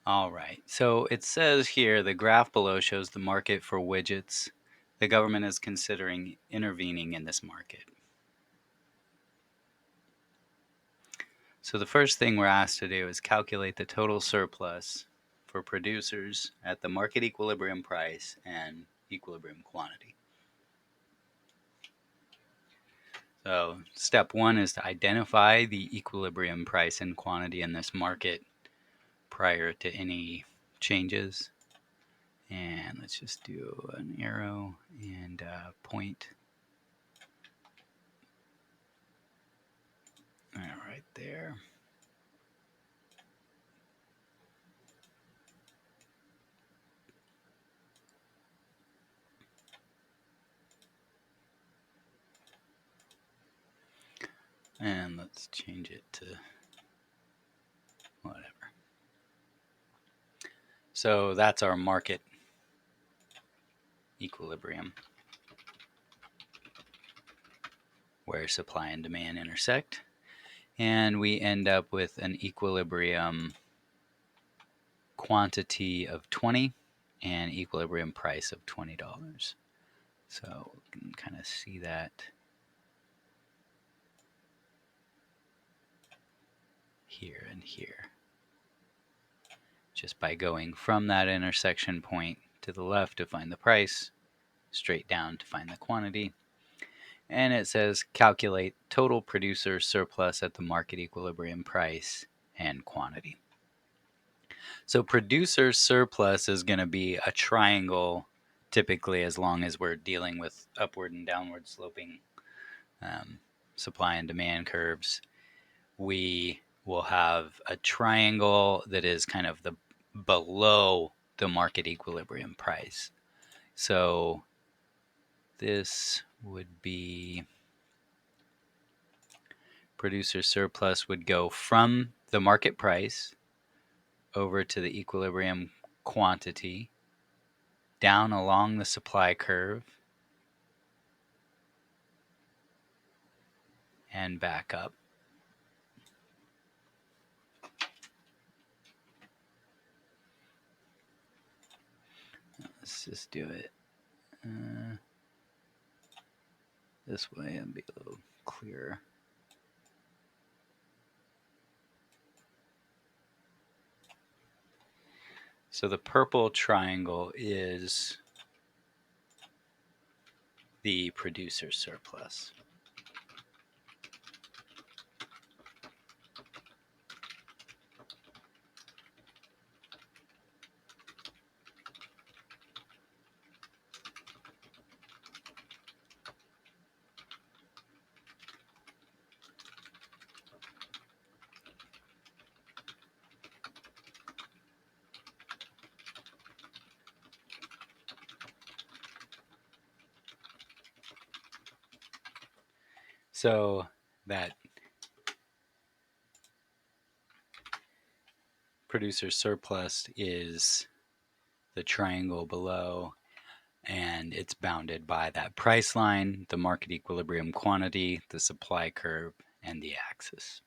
All right, so it says here the graph below shows the market for widgets. The government is considering intervening in this market. So the first thing we're asked to do is calculate the total surplus for producers at the market equilibrium price and equilibrium quantity. So step one is to identify the equilibrium price and quantity in this market prior to any changes. And let's just do an arrow and point. Right there. And let's change it to whatever. So that's our market equilibrium, where supply and demand intersect. And we end up with an equilibrium quantity of 20 and equilibrium price of $20. So we can kind of see that here and here. Just by going from that intersection point to the left to find the price, straight down to find the quantity. And it says calculate total producer surplus at the market equilibrium price and quantity. So producer surplus is going to be a triangle, typically, as long as we're dealing with upward and downward sloping supply and demand curves. We will have a triangle that is kind of the below the market equilibrium price. So this would be producer surplus would go from the market price over to the equilibrium quantity, down along the supply curve, and back up. Let's just do it this way and be a little clearer. So the purple triangle is the producer surplus. So that producer surplus is the triangle below, and it's bounded by that price line, the market equilibrium quantity, the supply curve, and the axis.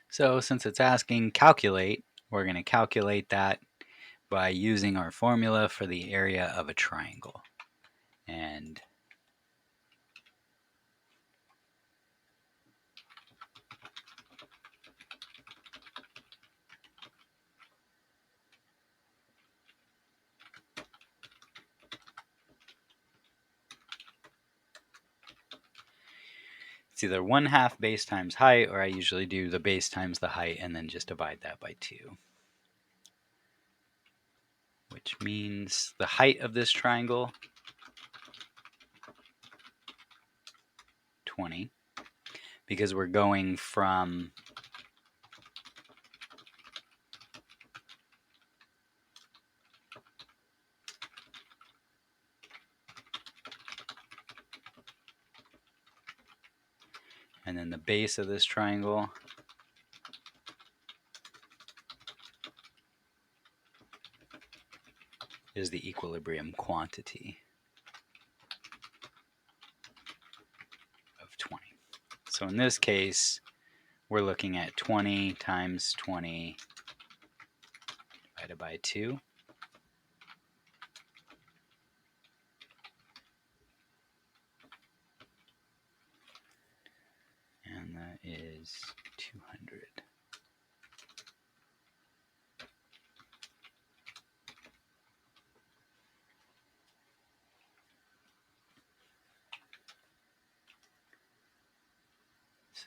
So since it's asking calculate, we're going to calculate that by using our formula for the area of a triangle. And it's either 1/2 base times height, or I usually do the base times the height and then just divide that by 2. Which means the height of this triangle, 20, because we're going from and then the base of this triangle is the equilibrium quantity of 20. So in this case, we're looking at 20 times 20 divided by 2. And that is 200.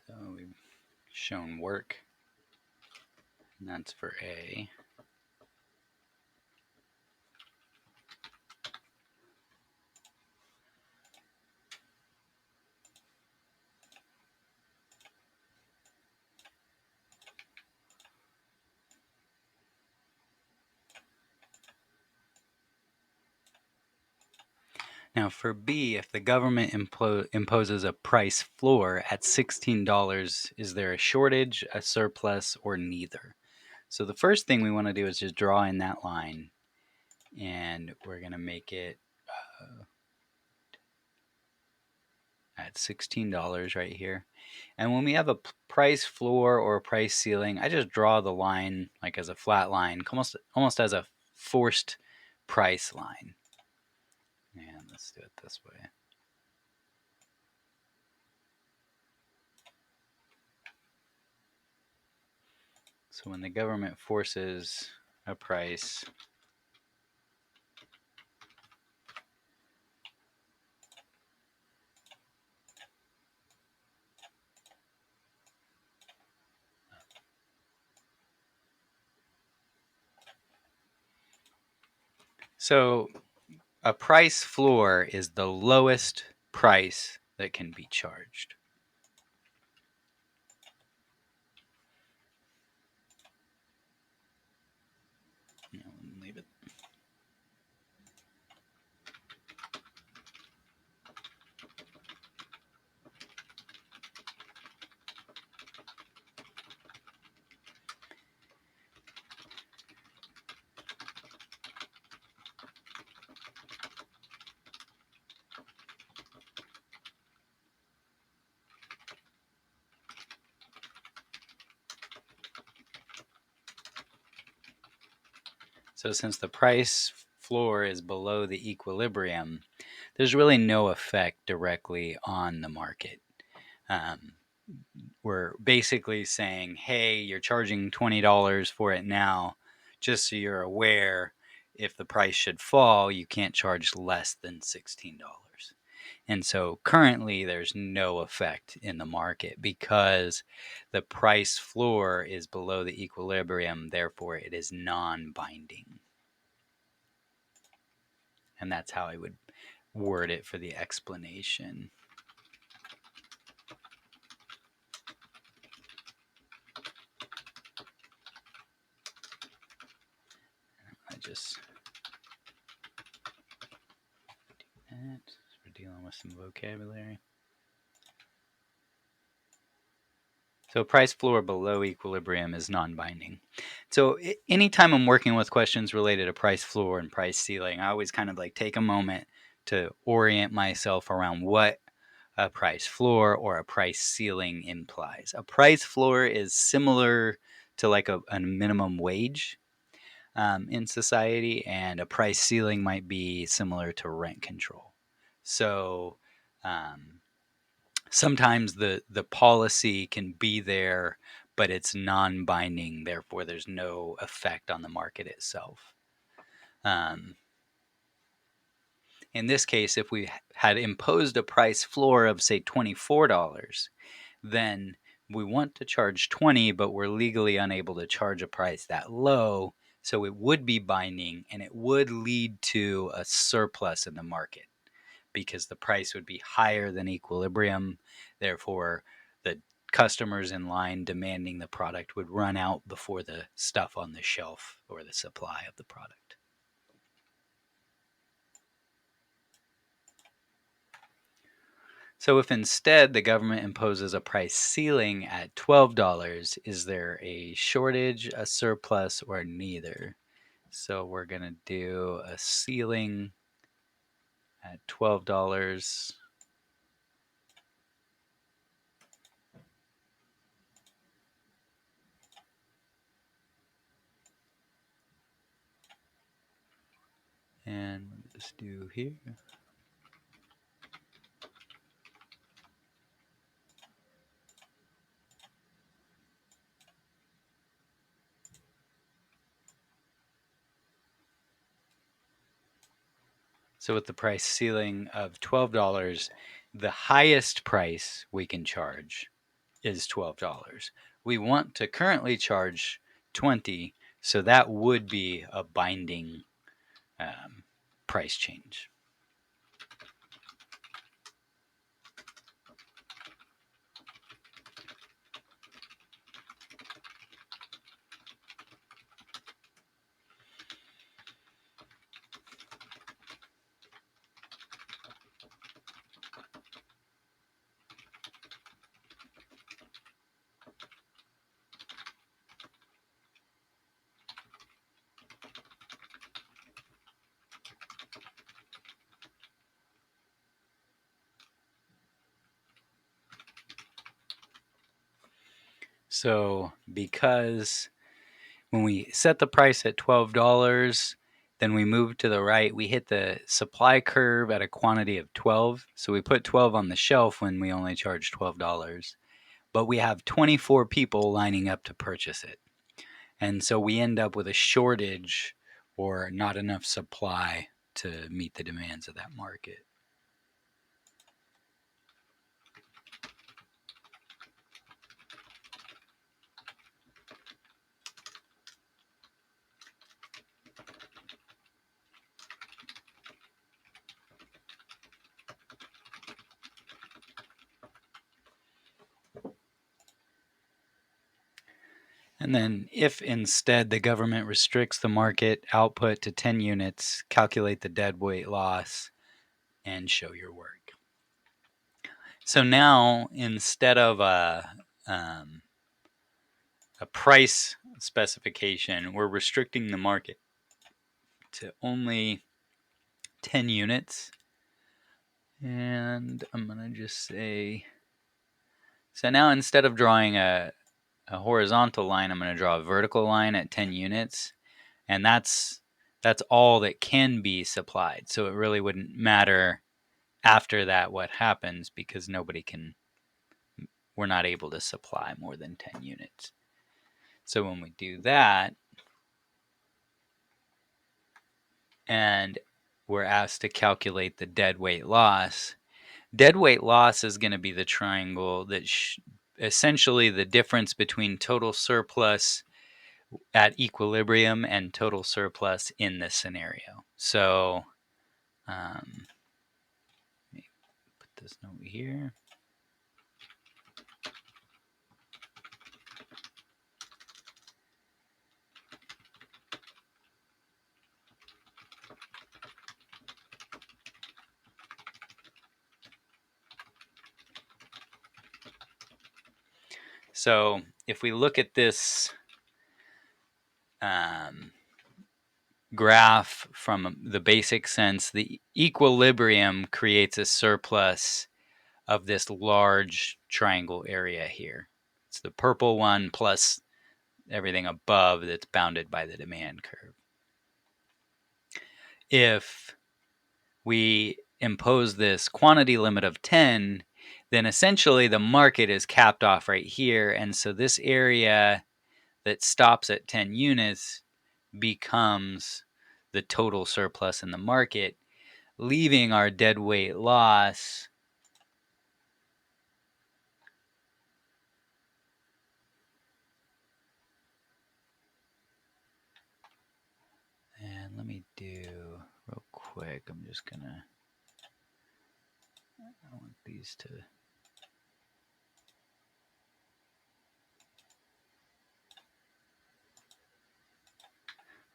So we've shown work, and that's for A. Now for B, if the government imposes a price floor at $16, is there a shortage, a surplus, or neither? So the first thing we want to do is just draw in that line, and we're going to make it at $16 right here. And when we have a price floor or a price ceiling, I just draw the line like as a flat line, almost as a forced price line. And let's do it this way. So when the government forces a price, so a price floor is the lowest price that can be charged. Leave it. So since the price floor is below the equilibrium, there's really no effect directly on the market. We're basically saying, hey, you're charging $20 for it now, just so you're aware, if the price should fall, you can't charge less than $16. And so currently there's no effect in the market because the price floor is below the equilibrium, therefore it is non-binding. And that's how I would word it for the explanation. I just do that. We're dealing with some vocabulary. So price floor below equilibrium is non-binding. So anytime I'm working with questions related to price floor and price ceiling, I always kind of like take a moment to orient myself around what a price floor or a price ceiling implies. A price floor is similar to like a minimum wage in society, and a price ceiling might be similar to rent control. So sometimes the policy can be there, but it's non-binding, therefore there's no effect on the market itself. In this case, if we had imposed a price floor of say $24, then we want to charge 20, but we're legally unable to charge a price that low, so it would be binding and it would lead to a surplus in the market because the price would be higher than equilibrium. Therefore, the customers in line demanding the product would run out before the stuff on the shelf or the supply of the product. So if instead the government imposes a price ceiling at $12, is there a shortage, a surplus, or neither? So we're going to do a ceiling at $12. And we'll just do here. So with the price ceiling of $12, the highest price we can charge is $12. We want to currently charge $20, so that would be a binding price change. So because when we set the price at $12, then we move to the right, we hit the supply curve at a quantity of 12. So we put 12 on the shelf when we only charge $12. But we have 24 people lining up to purchase it. And so we end up with a shortage or not enough supply to meet the demands of that market. And then if instead the government restricts the market output to 10 units, calculate the deadweight loss and show your work. So now instead of a price specification, we're restricting the market to only 10 units. And I'm going to just say, so now instead of drawing a horizontal line, I'm going to draw a vertical line at 10 units. And that's all that can be supplied. So it really wouldn't matter after that what happens, because we're not able to supply more than 10 units. So when we do that, and we're asked to calculate the deadweight loss, deadweight loss is going to be the triangle that essentially the difference between total surplus at equilibrium and total surplus in this scenario. So let me put this note here. So if we look at this graph from the basic sense, the equilibrium creates a surplus of this large triangle area here. It's the purple one plus everything above that's bounded by the demand curve. If we impose this quantity limit of 10, then essentially the market is capped off right here. And so this area that stops at 10 units becomes the total surplus in the market, leaving our deadweight loss and let me do real quick, I'm just gonna, I want these to,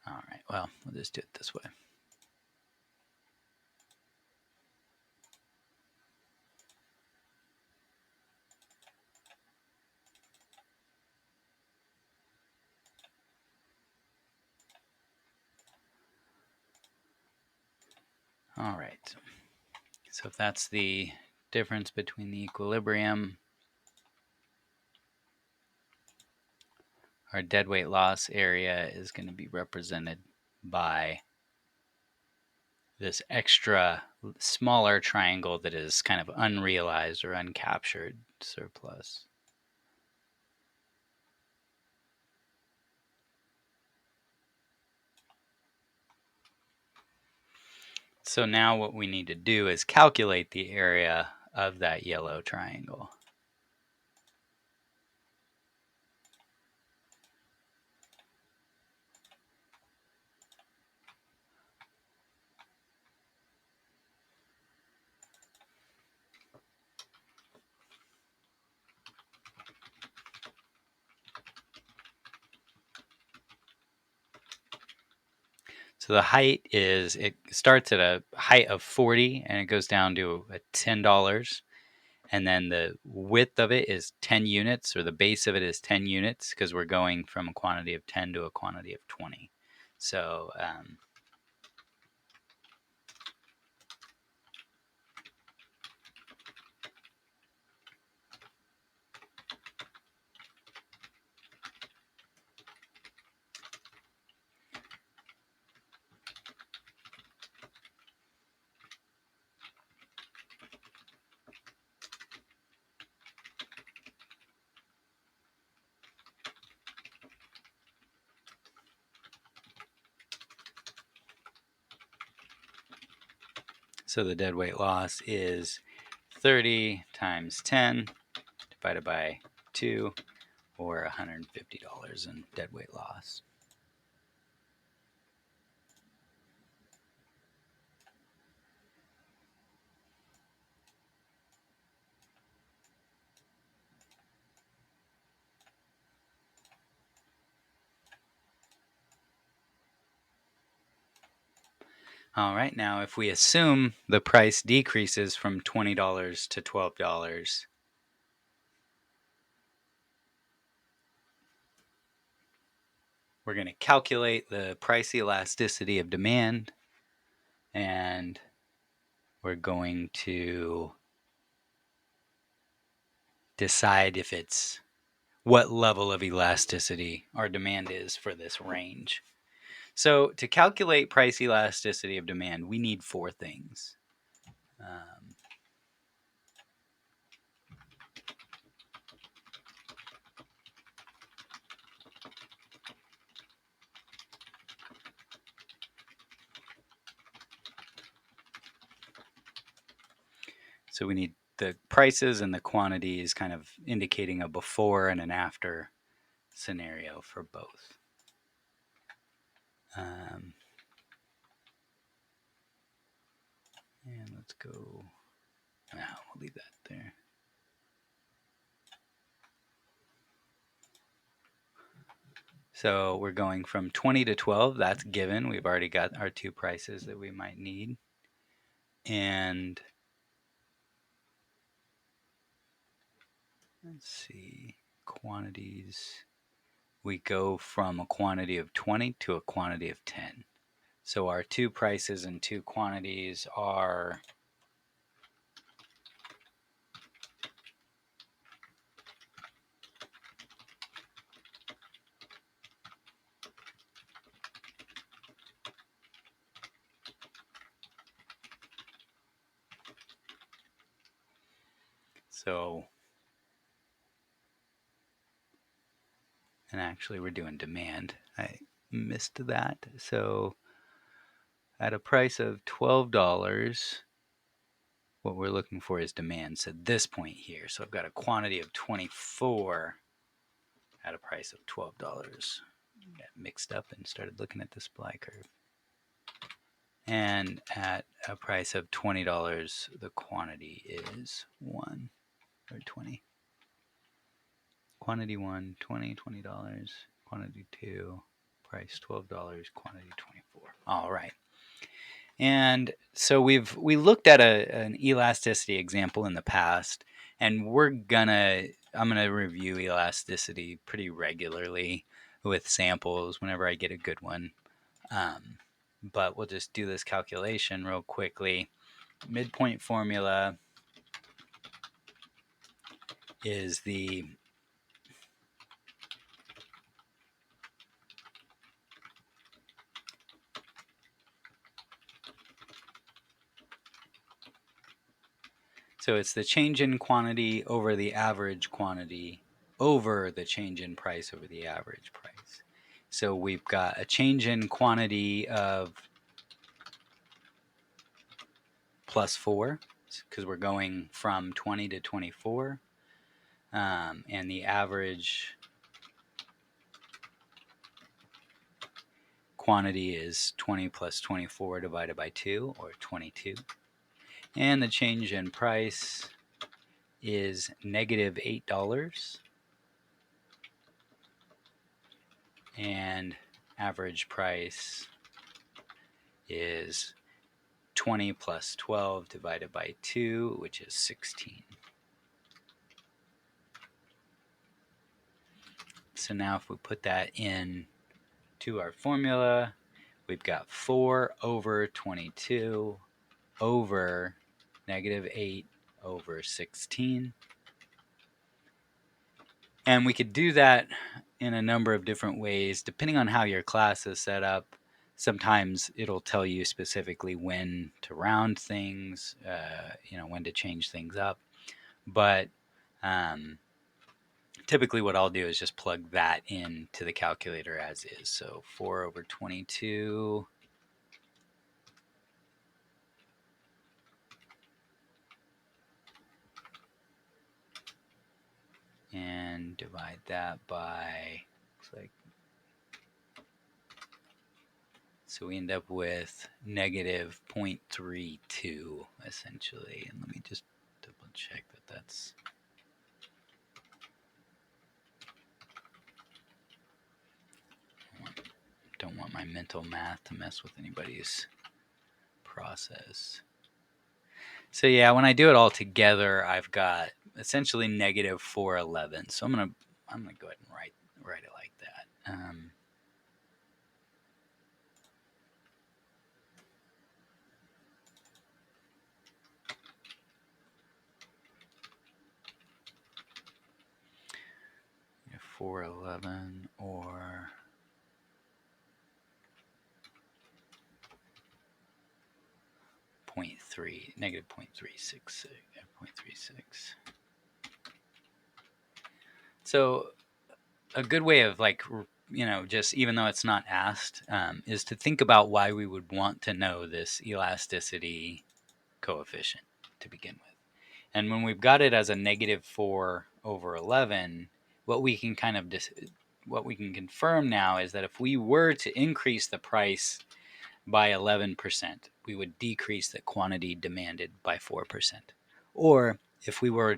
all right, well, we'll just do it this way. All right, so if that's the difference between the equilibrium, our deadweight loss area is going to be represented by this extra smaller triangle that is kind of unrealized or uncaptured surplus. So now what we need to do is calculate the area of that yellow triangle. So the height is, it starts at a height of 40 and it goes down to $10. And then the width of it is 10 units, or the base of it is 10 units, because we're going from a quantity of 10 to a quantity of 20. So so the deadweight loss is 30 times 10 divided by 2, or $150 in deadweight loss. All right, now if we assume the price decreases from $20 to $12, we're going to calculate the price elasticity of demand, and we're going to decide if it's what level of elasticity our demand is for this range. So to calculate price elasticity of demand, we need 4 things. So we need the prices and the quantities kind of indicating a before and an after scenario for both. And let's go, we'll leave that there. So we're going from 20 to 12, that's given. We've already got our 2 prices that we might need. And let's see, quantities. We go from a quantity of 20 to a quantity of 10. So our 2 prices and 2 quantities are and actually we're doing demand. I missed that. So at a price of $12, what we're looking for is demand. So this point here. So I've got a quantity of 24 at a price of $12. Got mixed up and started looking at the supply curve. And at a price of $20, the quantity is 1 or 20. Quantity 1, 20, $20. Quantity 2, price $12, quantity 24. All right. And so we looked at an elasticity example in the past, and I'm gonna review elasticity pretty regularly with samples whenever I get a good one. But we'll just do this calculation real quickly. Midpoint formula is the So it's the change in quantity over the average quantity over the change in price over the average price. So we've got a change in quantity of plus 4 because we're going from 20 to 24. And the average quantity is 20 plus 24 divided by 2, or 22. And the change in price is negative $8. And average price is 20 plus 12 divided by 2, which is 16. So now if we put that in to our formula, we've got 4 over 22 over negative 8 over 16. And we could do that in a number of different ways, depending on how your class is set up. Sometimes it'll tell you specifically when to round things, when to change things up. But typically what I'll do is just plug that into the calculator as is. So 4 over 22 and divide that by, looks like, so we end up with negative 0.32 essentially. And let me just double check that that's, don't want my mental math to mess with anybody's process. So yeah, when I do it all together, I've got essentially negative 411. So I'm gonna go ahead and write it like that. 411 or negative 0.36. So a good way of just even though it's not asked, is to think about why we would want to know this elasticity coefficient to begin with. And when we've got it as a negative 4 over 11, what we can confirm now is that if we were to increase the price by 11%, we would decrease the quantity demanded by 4%. Or if we were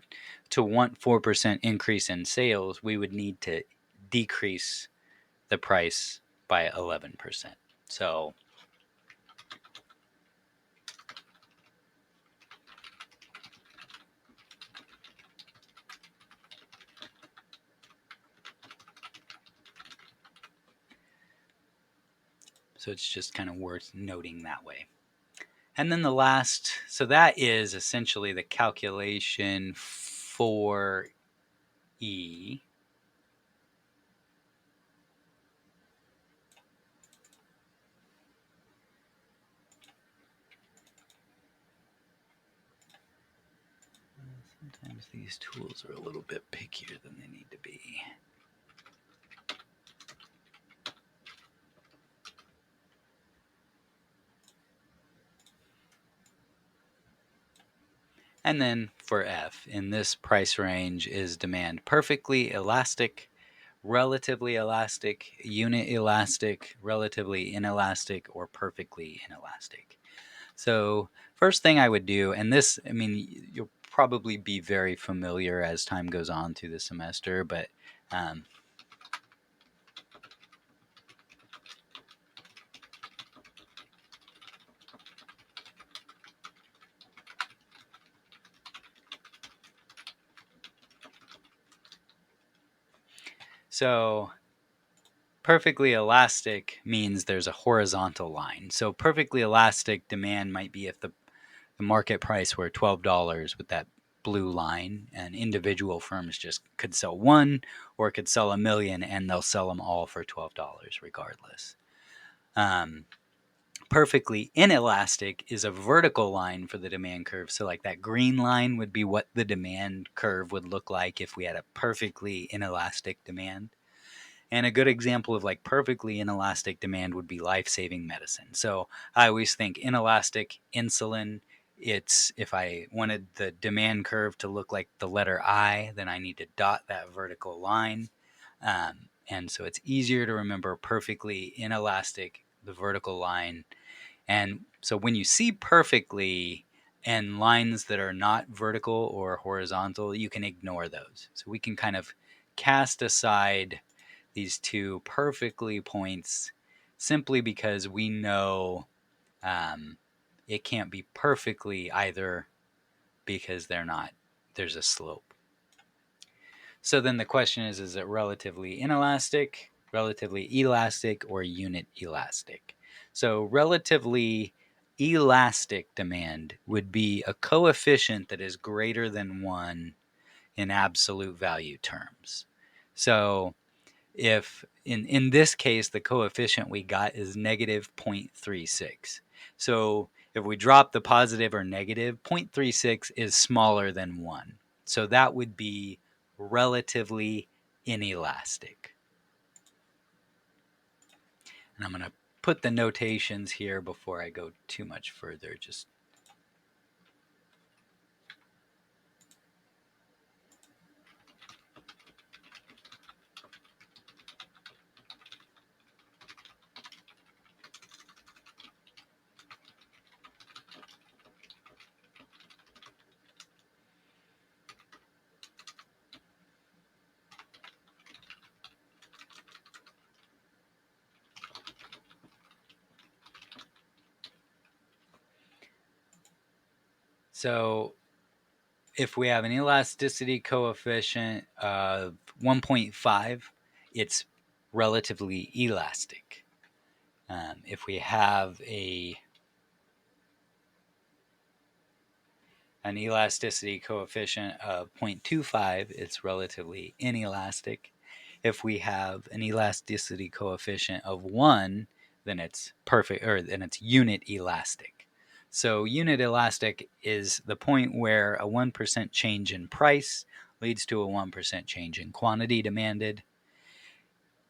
to want 4% increase in sales, we would need to decrease the price by 11%. So it's just kind of worth noting that way. And then the last, so that is essentially the calculation for E. Sometimes these tools are a little bit pickier than they need to be. And then for F, in this price range is demand perfectly elastic, relatively elastic, unit elastic, relatively inelastic, or perfectly inelastic. So first thing I would do, and this, I mean, you'll probably be very familiar as time goes on through the semester, but so perfectly elastic means there's a horizontal line. So perfectly elastic demand might be if the market price were $12 with that blue line, and individual firms just could sell one or could sell 1 million and they'll sell them all for $12 regardless. perfectly inelastic is a vertical line for the demand curve. So like that green line would be what the demand curve would look like if we had a perfectly inelastic demand. And a good example of like perfectly inelastic demand would be life-saving medicine. So I always think inelastic insulin. It's if I wanted the demand curve to look like the letter I, then I need to dot that vertical line. And so it's easier to remember perfectly inelastic, the vertical line. And so when you see perfectly and lines that are not vertical or horizontal, you can ignore those. So we can kind of cast aside these two perfectly points simply because we know it can't be perfectly either because there's a slope. So then the question is it relatively inelastic, relatively elastic, or unit elastic? So relatively elastic demand would be a coefficient that is greater than 1 in absolute value terms. So if in this case the coefficient we got is negative 0.36. So if we drop the positive or negative, 0.36 is smaller than 1. So that would be relatively inelastic. And I'm going to put the notations here before I go too much further. So if we have an elasticity coefficient of 1.5, it's relatively elastic. If we have an elasticity coefficient of 0.25, it's relatively inelastic. If we have an elasticity coefficient of 1, then it's perfect, or then it's unit elastic. So unit elastic is the point where a 1% change in price leads to a 1% change in quantity demanded.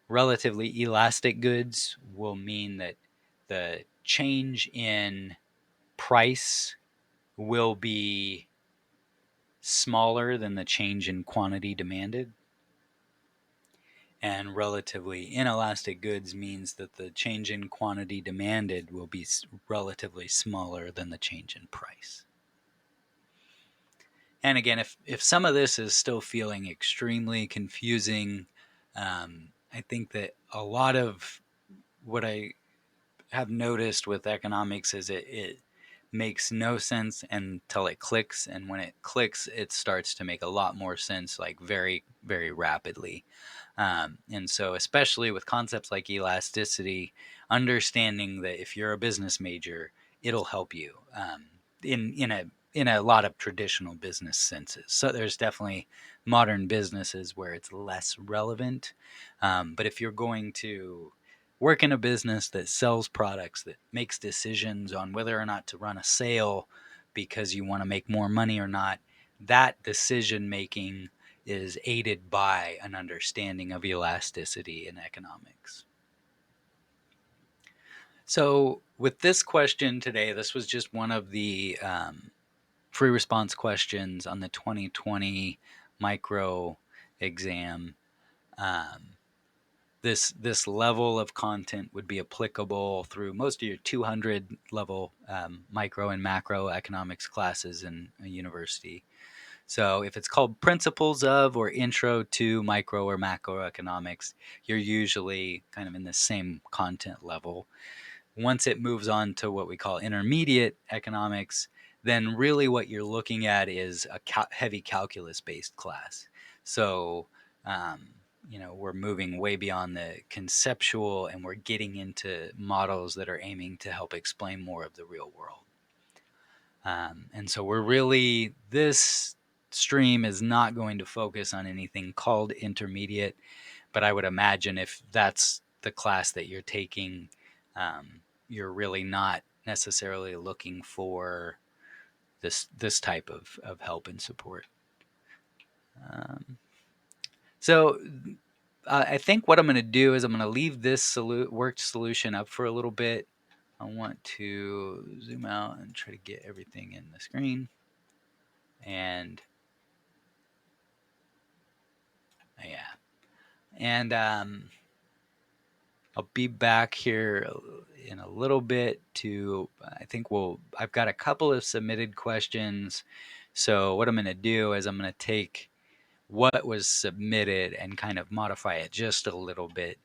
Relatively elastic goods will mean that the change in price will be smaller than the change in quantity demanded. And relatively inelastic goods means that the change in quantity demanded will be relatively smaller than the change in price. And again, if some of this is still feeling extremely confusing, I think that a lot of what I have noticed with economics is it makes no sense until it clicks, and when it clicks it starts to make a lot more sense, like very, very rapidly. And so especially with concepts like elasticity, understanding that if you're a business major, it'll help you in a lot of traditional business senses. So there's definitely modern businesses where it's less relevant, but if you're going to work in a business that sells products, that makes decisions on whether or not to run a sale because you want to make more money or not, that decision making is aided by an understanding of elasticity in economics. So with this question today, this was just one of the free response questions on the 2020 micro exam. This level of content would be applicable through most of your 200 level micro and macro economics classes in a university. So if it's called Principles of or Intro to Micro or Macroeconomics, you're usually kind of in the same content level. Once it moves on to what we call intermediate economics, then really what you're looking at is a heavy calculus-based class. So, we're moving way beyond the conceptual, and we're getting into models that are aiming to help explain more of the real world. And so this stream is not going to focus on anything called intermediate, but I would imagine if that's the class that you're taking, you're really not necessarily looking for this type of help and support. So I think what I'm going to do is I'm going to leave this worked solution up for a little bit. I want to zoom out and try to get everything in the screen. And yeah. And I'll be back here in a little bit to, I think I've got a couple of submitted questions. So what I'm going to do is I'm going to take what was submitted and kind of modify it just a little bit